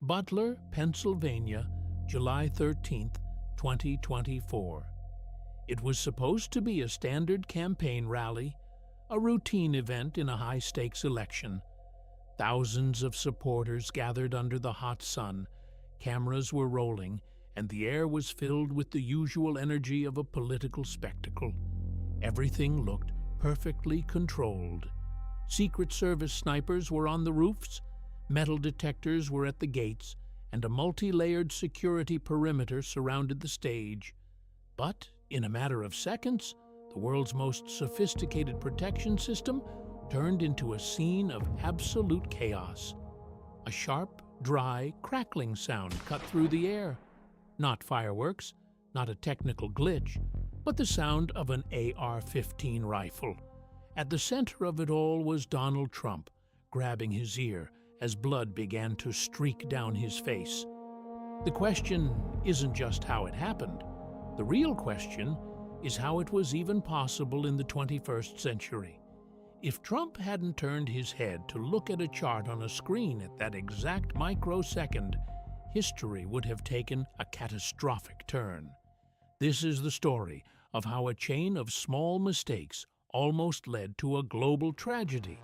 Butler, Pennsylvania, July 13, 2024. It was supposed to be a standard campaign rally, a routine event in a high-stakes election. Thousands of supporters gathered under the hot sun, cameras were rolling, and the air was filled with the usual energy of a political spectacle. Everything looked perfectly controlled. Secret Service snipers were on the roofs, metal detectors were at the gates, and a multi-layered security perimeter surrounded the stage. But, in a matter of seconds, the world's most sophisticated protection system turned into a scene of absolute chaos. A sharp, dry, crackling sound cut through the air. Not fireworks, not a technical glitch, but the sound of an AR-15 rifle. At the center of it all was Donald Trump, grabbing his ear as blood began to streak down his face. The question isn't just how it happened. The real question is how it was even possible in the 21st century. If Trump hadn't turned his head to look at a chart on a screen at that exact microsecond, history would have taken a catastrophic turn. This is the story of how a chain of small mistakes almost led to a global tragedy,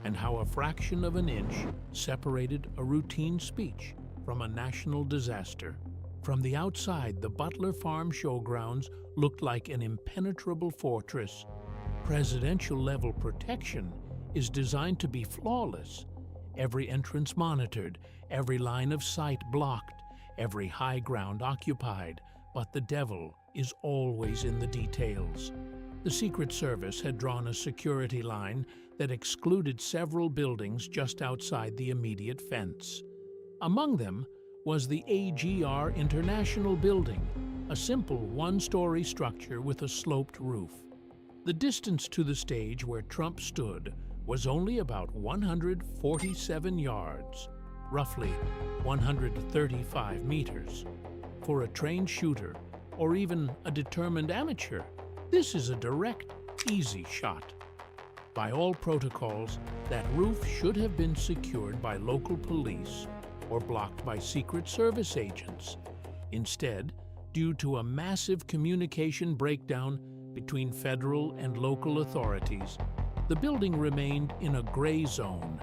and how a fraction of an inch separated a routine speech from a national disaster. From the outside, the Butler Farm showgrounds looked like an impenetrable fortress. Presidential-level protection is designed to be flawless. Every entrance monitored, every line of sight blocked, every high ground occupied, but the devil is always in the details. The Secret Service had drawn a security line that excluded several buildings just outside the immediate fence. Among them was the AGR International Building, a simple one-story structure with a sloped roof. The distance to the stage where Trump stood was only about 147 yards, roughly 135 meters. For a trained shooter, or even a determined amateur, this is a direct, easy shot. By all protocols, that roof should have been secured by local police or blocked by Secret Service agents. Instead, due to a massive communication breakdown between federal and local authorities, the building remained in a gray zone.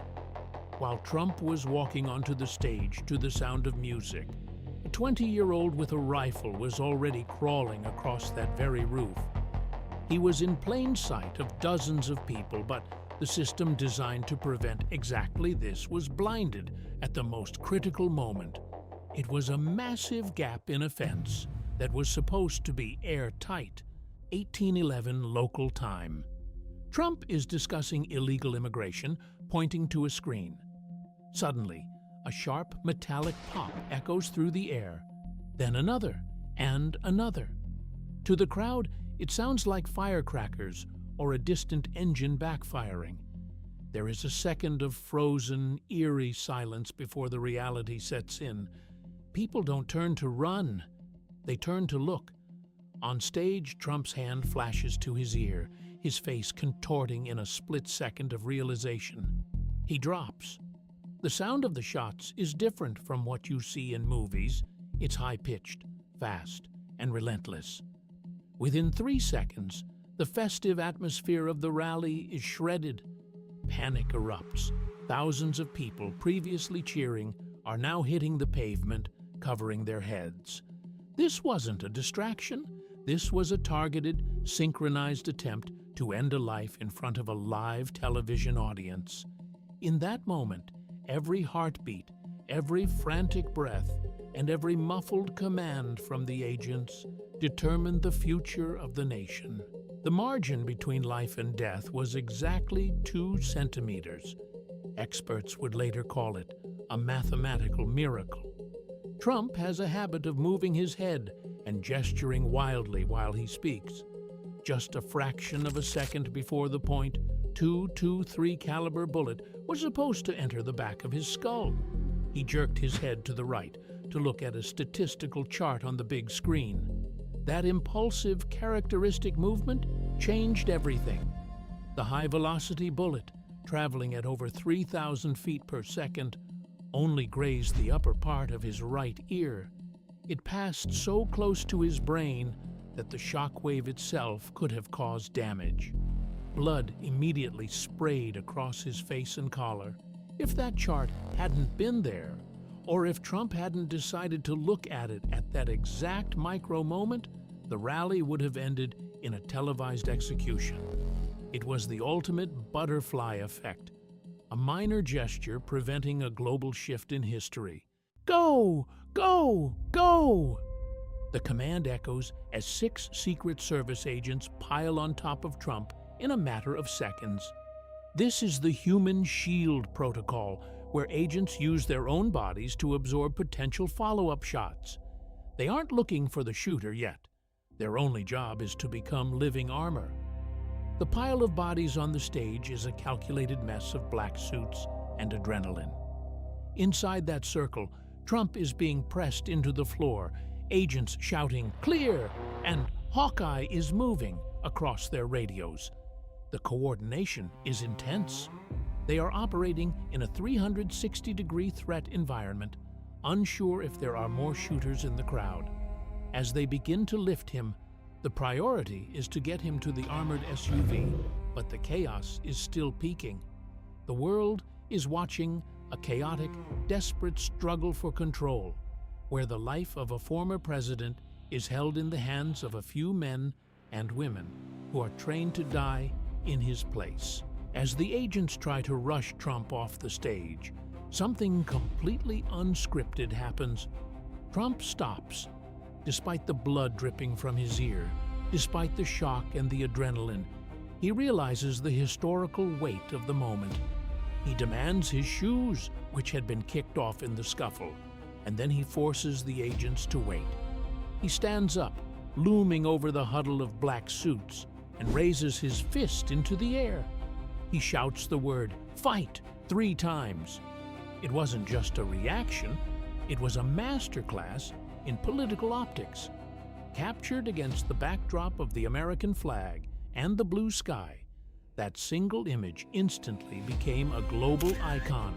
While Trump was walking onto the stage to the sound of music, a 20-year-old with a rifle was already crawling across that very roof. He was in plain sight of dozens of people, but the system designed to prevent exactly this was blinded at the most critical moment. It was a massive gap in a fence that was supposed to be airtight, 1811 local time. Trump is discussing illegal immigration, pointing to a screen. Suddenly, a sharp metallic pop echoes through the air, then another and another. To the crowd, it sounds like firecrackers or a distant engine backfiring. There is a second of frozen, eerie silence before the reality sets in. People don't turn to run, they turn to look. On stage, Trump's hand flashes to his ear, his face contorting in a split second of realization. He drops. The sound of the shots is different from what you see in movies. It's high-pitched, fast, and relentless. Within 3 seconds, the festive atmosphere of the rally is shredded. Panic erupts. Thousands of people previously cheering are now hitting the pavement, covering their heads. This wasn't a distraction. This was a targeted, synchronized attempt to end a life in front of a live television audience. In that moment, every heartbeat, every frantic breath, and every muffled command from the agents determined the future of the nation. The margin between life and death was exactly 2 centimeters. Experts would later call it a mathematical miracle. Trump has a habit of moving his head and gesturing wildly while he speaks. Just a fraction of a second before the point, .223 caliber bullet was supposed to enter the back of his skull. He jerked his head to the right to look at a statistical chart on the big screen. That impulsive, characteristic movement changed everything. The high-velocity bullet, traveling at over 3,000 feet per second, only grazed the upper part of his right ear. It passed so close to his brain that the shock wave itself could have caused damage. Blood immediately sprayed across his face and collar. If that chart hadn't been there, or if Trump hadn't decided to look at it at that exact micro moment, the rally would have ended in a televised execution. It was the ultimate butterfly effect, a minor gesture preventing a global shift in history. Go! Go! Go! The command echoes as 6 Secret Service agents pile on top of Trump in a matter of seconds. This is the human shield protocol, where agents use their own bodies to absorb potential follow-up shots. They aren't looking for the shooter yet. Their only job is to become living armor. The pile of bodies on the stage is a calculated mess of black suits and adrenaline. Inside that circle, Trump is being pressed into the floor, agents shouting, "Clear!" and "Hawkeye is moving" across their radios. The coordination is intense. They are operating in a 360-degree threat environment, unsure if there are more shooters in the crowd. As they begin to lift him, the priority is to get him to the armored SUV, but the chaos is still peaking. The world is watching a chaotic, desperate struggle for control, where the life of a former president is held in the hands of a few men and women who are trained to die in his place. As the agents try to rush Trump off the stage, something completely unscripted happens. Trump stops. Despite the blood dripping from his ear, despite the shock and the adrenaline, he realizes the historical weight of the moment. He demands his shoes, which had been kicked off in the scuffle, and then he forces the agents to wait. He stands up, looming over the huddle of black suits, and raises his fist into the air. He shouts the word "Fight" 3 times. It wasn't just a reaction, it was a masterclass in political optics. Captured against the backdrop of the American flag and the blue sky, that single image instantly became a global icon.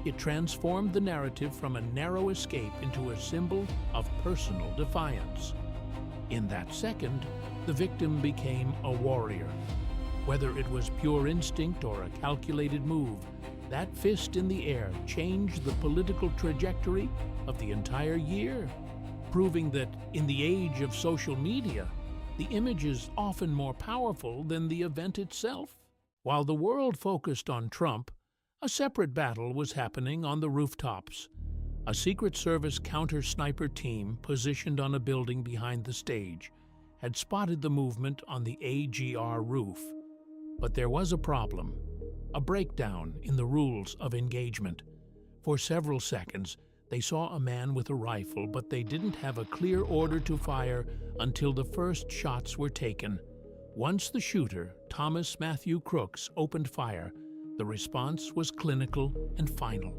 It transformed the narrative from a narrow escape into a symbol of personal defiance. In that second, the victim became a warrior. Whether it was pure instinct or a calculated move, that fist in the air changed the political trajectory of the entire year, proving that in the age of social media, the image is often more powerful than the event itself. While the world focused on Trump, a separate battle was happening on the rooftops. A Secret Service counter-sniper team positioned on a building behind the stage had spotted the movement on the AGR roof. But there was a problem, a breakdown in the rules of engagement. For several seconds, they saw a man with a rifle, but they didn't have a clear order to fire until the first shots were taken. Once the shooter, Thomas Matthew Crooks, opened fire, the response was clinical and final.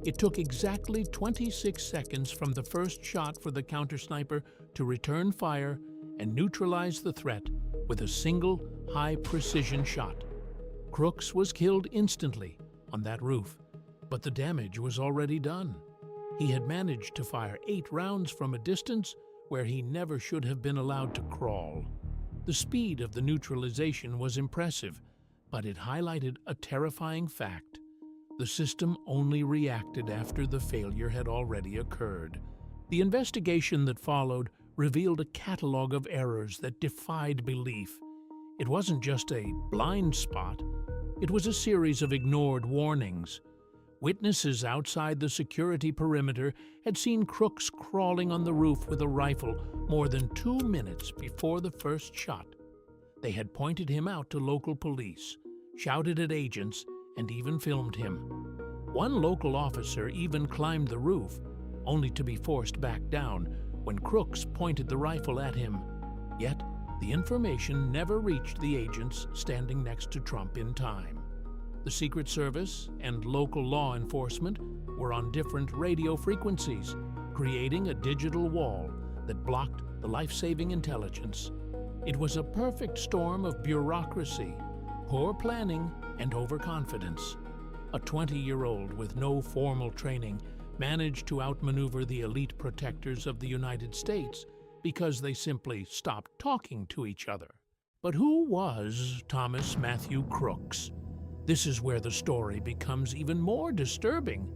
It took exactly 26 seconds from the first shot for the counter-sniper to return fire and neutralize the threat with a single high-precision shot. Crooks was killed instantly on that roof, but the damage was already done. He had managed to fire 8 rounds from a distance where he never should have been allowed to crawl. The speed of the neutralization was impressive, but it highlighted a terrifying fact. The system only reacted after the failure had already occurred. The investigation that followed revealed a catalog of errors that defied belief. It wasn't just a blind spot, it was a series of ignored warnings. Witnesses outside the security perimeter had seen Crooks crawling on the roof with a rifle more than 2 minutes before the first shot. They had pointed him out to local police, shouted at agents, and even filmed him. One local officer even climbed the roof, only to be forced back down when Crooks pointed the rifle at him. Yet, the information never reached the agents standing next to Trump in time. The Secret Service and local law enforcement were on different radio frequencies, creating a digital wall that blocked the life-saving intelligence. It was a perfect storm of bureaucracy, poor planning, and overconfidence. A 20-year-old with no formal training managed to outmaneuver the elite protectors of the United States because they simply stopped talking to each other. But who was Thomas Matthew Crooks? This is where the story becomes even more disturbing.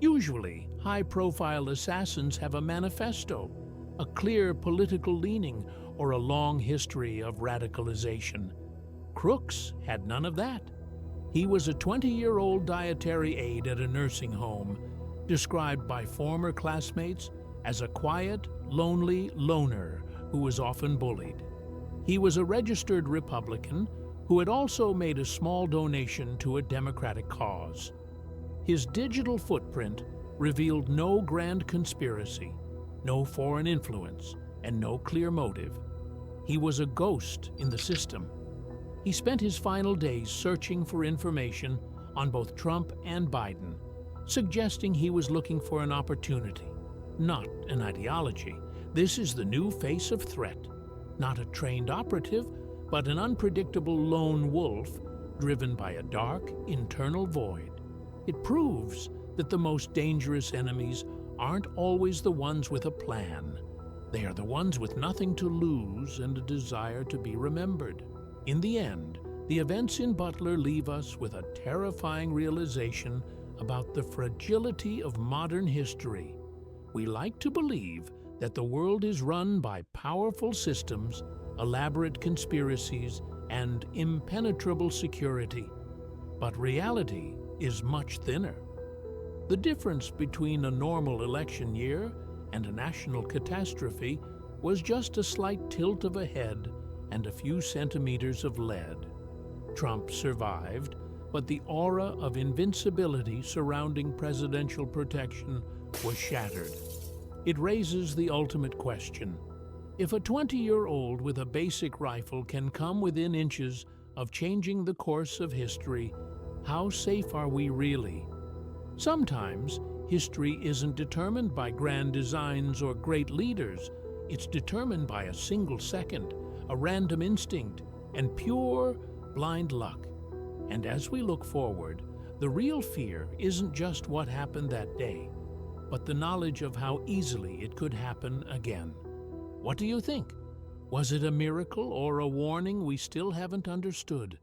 Usually, high-profile assassins have a manifesto, a clear political leaning, or a long history of radicalization. Crooks had none of that. He was a 20-year-old dietary aide at a nursing home, described by former classmates as a quiet, lonely loner who was often bullied. He was a registered Republican who had also made a small donation to a Democratic cause. His digital footprint revealed no grand conspiracy, no foreign influence, and no clear motive. He was a ghost in the system. He spent his final days searching for information on both Trump and Biden, suggesting he was looking for an opportunity, not an ideology. This is the new face of threat, not a trained operative, but an unpredictable lone wolf driven by a dark internal void. It proves that the most dangerous enemies aren't always the ones with a plan. They are the ones with nothing to lose and a desire to be remembered. In the end, the events in Butler leave us with a terrifying realization about the fragility of modern history. We like to believe that the world is run by powerful systems, elaborate conspiracies, and impenetrable security. But reality is much thinner. The difference between a normal election year and a national catastrophe was just a slight tilt of a head and a few centimeters of lead. Trump survived, but the aura of invincibility surrounding presidential protection was shattered. It raises the ultimate question. If a 20-year-old with a basic rifle can come within inches of changing the course of history, how safe are we really? Sometimes, history isn't determined by grand designs or great leaders. It's determined by a single second, a random instinct, and pure, blind luck. And as we look forward, the real fear isn't just what happened that day, but the knowledge of how easily it could happen again. What do you think? Was it a miracle or a warning we still haven't understood?